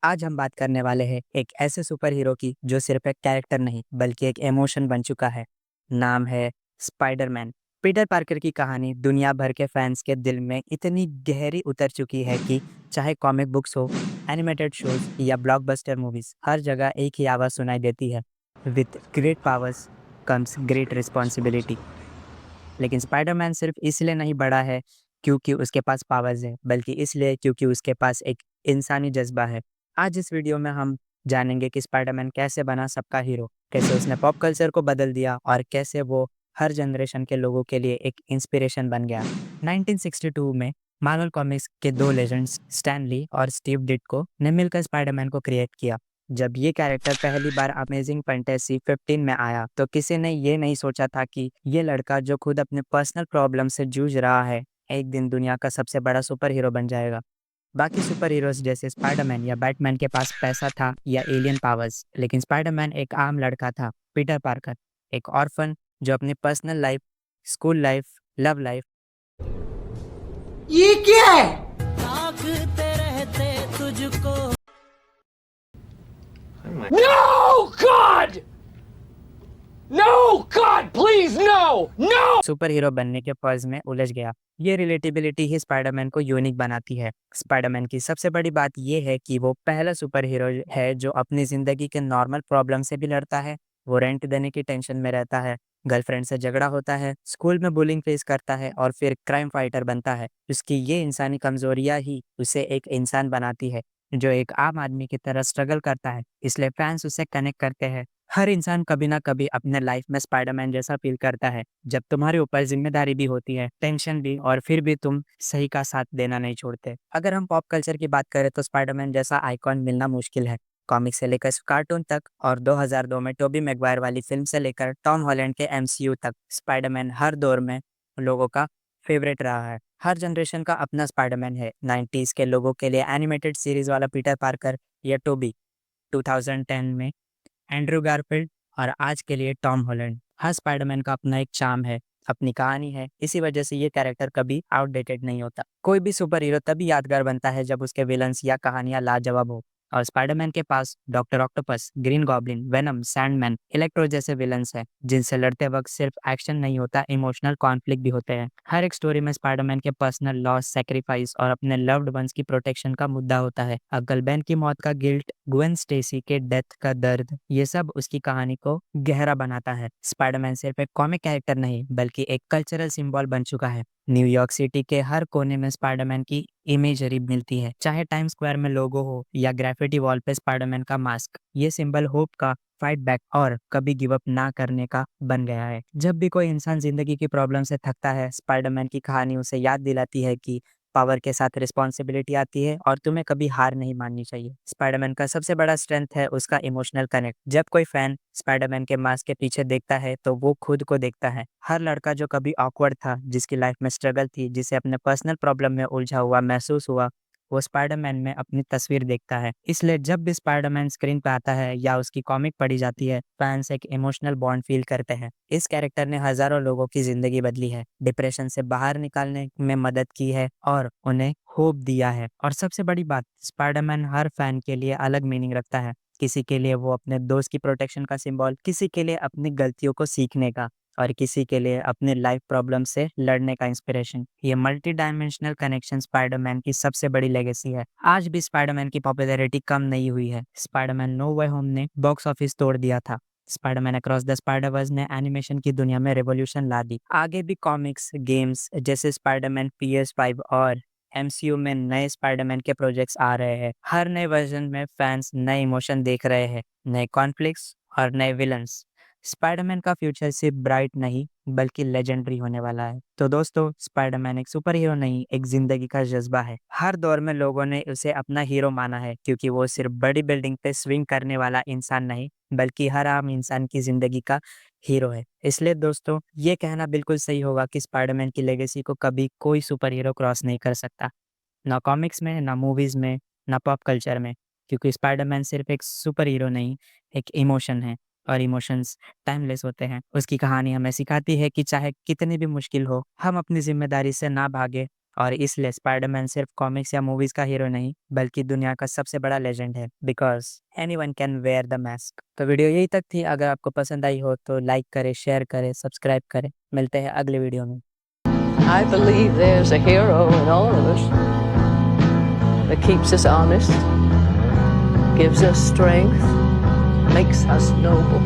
आज हम बात करने वाले हैं एक ऐसे सुपर हीरो की जो सिर्फ एक कैरेक्टर नहीं बल्कि एक इमोशन बन चुका है। नाम है स्पाइडरमैन। पीटर पार्कर की कहानी दुनिया भर के फैंस के दिल में इतनी गहरी उतर चुकी है कि चाहे कॉमिक बुक्स हो, एनिमेटेड शोज या ब्लॉकबस्टर मूवीज, हर जगह एक ही आवाज़ सुनाई देती है। With great powers comes great responsibility. लेकिन स्पाइडरमैन सिर्फ इसलिए नहीं बड़ा है क्योंकि उसके पास पावर्स है, बल्कि इसलिए क्योंकि उसके पास एक इंसानी जज्बा है। आज इस वीडियो में हम जानेंगे कि स्पाइडरमैन कैसे बना सबका हीरो, कैसे उसने पॉप कल्चर को बदल दिया और कैसे वो हर जनरेशन के लोगों के लिए एक इंस्पिरेशन बन गया। 1962 में मार्वल कॉमिक्स के दो लेजेंड्स स्टैन ली और स्टीव डिट्को ने मिलकर स्पाइडरमैन को क्रिएट किया। जब ये कैरेक्टर पहली बार अमेजिंग फैंटेसी 15 में आया तो किसी ने ये नहीं सोचा था कि ये लड़का जो खुद अपने पर्सनल प्रॉब्लम से जूझ रहा है, एक दिन दुनिया का सबसे बड़ा सुपर हीरो बन जाएगा। बाकी सुपर हीरोज जैसे स्पाइडरमैन या बैटमैन के पास पैसा था या एलियन पावर्स, लेकिन स्पाइडरमैन एक आम लड़का था, पीटर पार्कर, एक ऑर्फन जो अपनी personal life, school life, love life ये क्या है? ताकते रहते तुझको। No, God! No, God, please, no! No! Super hero बनने के फर्ज में उलझ गया। ये रिलेटेबिलिटी ही स्पाइडरमैन को यूनिक बनाती है। स्पाइडरमैन की सबसे बड़ी बात ये है कि वो पहला सुपर हीरो है जो अपनी ज़िंदगी के नॉर्मल प्रॉब्लम से भी लड़ता है। वो रेंट देने की टेंशन में रहता है, गर्लफ्रेंड से झगड़ा होता है, स्कूल में बुलिंग फेस करता है और फिर क्राइम फाइटर बनता है। उसकी ये इंसानी कमज़ोरियाँ ही उसे एक इंसान बनाती है, जो एक आम आदमी की तरह स्ट्रगल करता है। इसलिए फैंस उससे कनेक्ट करते हैं। हर इंसान कभी ना कभी अपने लाइफ में स्पाइडरमैन जैसा फील करता है, जब तुम्हारे ऊपर जिम्मेदारी भी होती है, टेंशन भी, और फिर भी तुम सही का साथ देना नहीं छोड़ते। अगर हम पॉप कल्चर की बात करें तो स्पाइडरमैन जैसा आइकॉन मिलना मुश्किल है। कॉमिक से लेकर कार्टून तक और 2002 में टोबी मैगवायर वाली फिल्म से लेकर टॉम हॉलैंड के एमसीयू तक, स्पाइडरमैन हर दौर में लोगों का फेवरेट रहा है। हर जनरेशन का अपना स्पाइडरमैन है। 90s के लोगों के लिए एनिमेटेड सीरीज वाला पीटर पार्कर या टोबी, 2010 में एंड्रू गारफील्ड, और आज के लिए टॉम हॉलैंड। हर स्पाइडरमैन का अपना एक चार्म है, अपनी कहानी है। इसी वजह से ये कैरेक्टर कभी आउटडेटेड नहीं होता। कोई भी सुपर हीरो तभी यादगार बनता है जब उसके विलन्स या कहानियां लाजवाब हो, और स्पाइडरमैन के पास Doctor Octopus, Green Goblin, Venom, Sandman, Electro जैसे विलन्स हैं, जिनसे लड़ते वक्त सिर्फ एक्शन नहीं होता, इमोशनल कॉन्फ्लिक्ट भी होते हैं। हर एक स्टोरी में स्पाइडरमैन के पर्सनल लॉस, सेक्रीफाइस और अपने लव्ड वंस की प्रोटेक्शन का मुद्दा होता है। अंकल बेन की मौत का गिल्ट, ग्वेन स्टेसी के डेथ का दर्द, ये सब उसकी कहानी को गहरा बनाता है। स्पाइडरमैन सिर्फ एक कॉमिक कैरेक्टर नहीं बल्कि एक कल्चरल सिंबल बन चुका है। न्यूयॉर्क सिटी के हर कोने में स्पाइडरमैन की इमेजरी मिलती है, चाहे टाइम स्क्वायर में लोगो हो या ग्राफिटी वॉल पे स्पाइडरमैन का मास्क। ये सिंबल होप का, फाइट बैक और कभी गिव अप ना करने का बन गया है। जब भी कोई इंसान जिंदगी की प्रॉब्लम से थकता है, स्पाइडरमैन की कहानी उसे याद दिलाती है कि पावर के साथ रिस्पॉन्सिबिलिटी आती है और तुम्हें कभी हार नहीं माननी चाहिए। स्पाइडरमैन का सबसे बड़ा स्ट्रेंथ है उसका इमोशनल कनेक्ट। जब कोई फैन स्पाइडरमैन के मास्क के पीछे देखता है तो वो खुद को देखता है। हर लड़का जो कभी ऑकवर्ड था, जिसकी लाइफ में स्ट्रगल थी, जिसे अपने पर्सनल प्रॉब्लम में उलझा हुआ महसूस हुआ, वो स्पाइडरमैन में अपनी तस्वीर देखता है। इसलिए जब भी स्पाइडरमैन स्क्रीन पे आता है या उसकी कॉमिक पढ़ी जाती है, फैंस एक इमोशनल बॉन्ड फील करते हैं। इस कैरेक्टर ने हजारों लोगों की जिंदगी बदली है, डिप्रेशन से बाहर निकालने में मदद की है और उन्हें होप दिया है। और सबसे बड़ी बात, स्पाइडरमैन हर फैन के लिए अलग मीनिंग रखता है। किसी के लिए वो अपने दोस्त की प्रोटेक्शन का सिंबल, किसी के लिए अपनी गलतियों को सीखने का, और किसी के लिए अपने लाइफ प्रॉब्लम से लड़ने का इंस्पिरेशन। ये मल्टी डायमेंशनल कनेक्शन स्पाइडरमैन की सबसे बड़ी लेगेसी है। आज भी स्पाइडरमैन की पॉपुलैरिटी कम नहीं हुई है। स्पाइडरमैन नो वे होम ने बॉक्स ऑफिस तोड़ दिया था। स्पाइडरमैन अक्रॉस द स्पाइडरवर्स ने एनिमेशन की दुनिया में रेवोल्यूशन ला दी। आगे भी कॉमिक्स, गेम्स जैसे स्पाइडरमैन PS5 और एमसीयू में नए स्पाइडरमैन के प्रोजेक्ट्स आ रहे हैं। हर नए वर्जन में फैंस नए इमोशन देख रहे हैं, नए कॉन्फ्लिक्ट्स और नए विलन्स। स्पाइडरमैन का फ्यूचर सिर्फ ब्राइट नहीं बल्कि लेजेंडरी होने वाला है। तो दोस्तों, स्पाइडरमैन एक सुपर हीरो नहीं, एक जिंदगी का जज्बा है। हर दौर में लोगों ने उसे अपना हीरो माना है क्योंकि वो सिर्फ बड़ी बिल्डिंग पे स्विंग करने वाला इंसान नहीं बल्कि हर आम इंसान की जिंदगी का हीरो है। इसलिए दोस्तों, ये कहना बिल्कुल सही होगा कि स्पाइडरमैन की लेगेसी को कभी कोई सुपर हीरो क्रॉस नहीं कर सकता, ना कॉमिक्स में, ना मूवीज में, ना पॉप कल्चर में। क्योंकि स्पाइडरमैन सिर्फ एक सुपर हीरो नहीं, एक इमोशन है, और इमोशंस टाइमलेस होते हैं। उसकी कहानी हमें सिखाती है कि चाहे कितनी भी मुश्किल हो, हम अपनी जिम्मेदारी से ना भागे और इसलिए स्पाइडरमैन सिर्फ कॉमिक्स या मूवीज़ का हीरो नहीं, बल्कि दुनिया का सबसे बड़ा लेजेंड है, because anyone can wear the mask. तो वीडियो यही तक थी, अगर आपको पसंद आई हो तो लाइक करें, शेयर करें, सब्सक्राइब करें। मिलते हैं अगले वीडियो में। I believe there's a hero in all of us that keeps us honest, gives us strength, makes us noble.